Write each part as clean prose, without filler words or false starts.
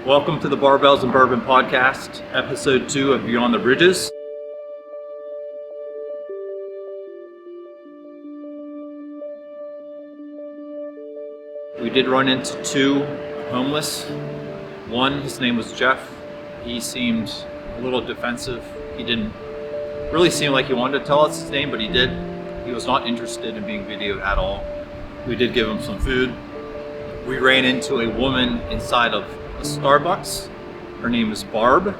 Welcome to the Barbells and Bourbon Podcast, episode 2 of Beyond the Bridges. We did run into 2 homeless. One, his name was Jeff. He seemed a little defensive. He didn't really seem like he wanted to tell us his name, but he did. He was not interested in being videoed at all. We did give him some food. We ran into a woman inside of a Starbucks. Her name is Barb.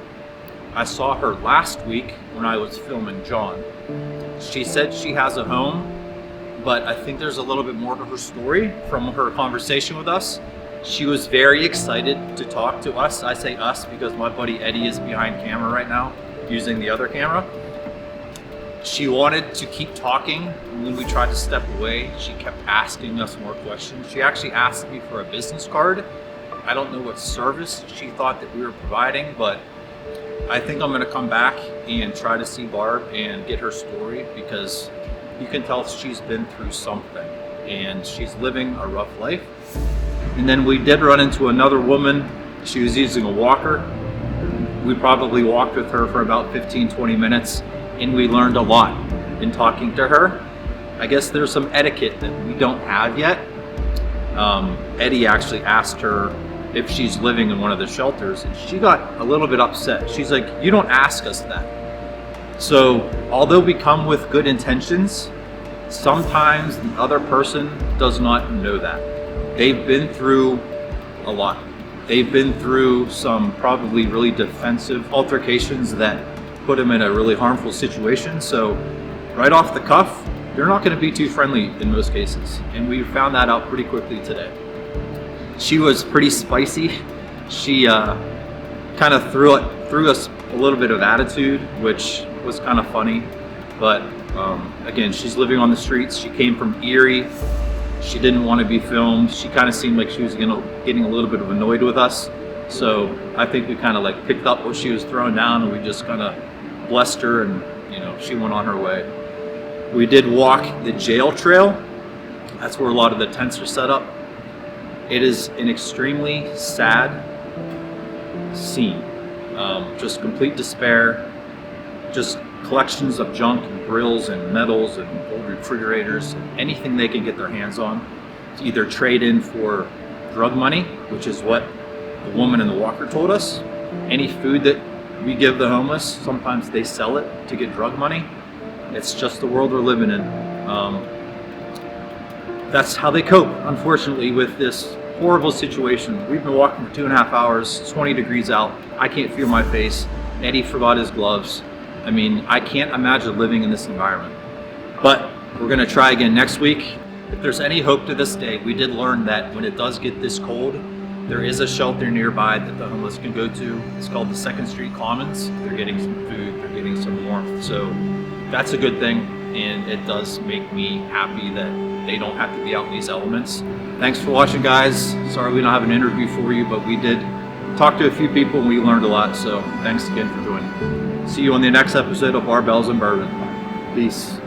I saw her last week when I was filming John. She said she has a home, but I think there's a little bit more to her story from her conversation with us. She was very excited to talk to us. I say us because my buddy Eddie is behind camera right now using the other camera. She wanted to keep talking, and when we tried to step away, she kept asking us more questions. She actually asked me for a business card. I don't know what service she thought that we were providing, but I think I'm gonna come back and try to see Barb and get her story, because you can tell she's been through something and she's living a rough life. And then we did run into another woman. She was using a walker. We probably walked with her for about 15-20 minutes. And we learned a lot in talking to her. I guess there's some etiquette that we don't have yet. Eddie actually asked her if she's living in one of the shelters, and she got a little bit upset. She's like, "You don't ask us that." So although we come with good intentions, sometimes the other person does not know that. They've been through a lot. They've been through some probably really defensive altercations that put them in a really harmful situation. So right off the cuff, you're not going to be too friendly in most cases. And we found that out pretty quickly today. She was pretty spicy. She kind of threw us a little bit of attitude, which was kind of funny. But again, she's living on the streets. She came from Erie. She didn't want to be filmed. She kind of seemed like she was getting a little bit of annoyed with us. So I think we kind of like picked up what she was throwing down, and we just kind of blessed her, and she went on her way. We did walk the jail trail. That's where a lot of the tents are set up. It is an extremely sad scene. Just complete despair, just collections of junk and grills and metals and old refrigerators, and anything they can get their hands on to either trade in for drug money, which is what the woman in the walker told us. Any food that we give the homeless, sometimes they sell it to get drug money. It's just the world we're living in. That's how they cope, unfortunately, with this horrible situation. We've been walking for 2.5 hours, 20 degrees out. I can't feel my face. Eddie forgot his gloves. I mean, I can't imagine living in this environment. But we're gonna try again next week. If there's any hope to this day, we did learn that when it does get this cold, there is a shelter nearby that the homeless can go to. It's called the 2nd Street Commons. They're getting some food, they're getting some warmth. So that's a good thing, and it does make me happy that they don't have to be out in these elements. Thanks for watching, guys. Sorry we don't have an interview for you, but we did talk to a few people and we learned a lot. So thanks again for joining. See you on the next episode of Barbells and Bourbon. Peace.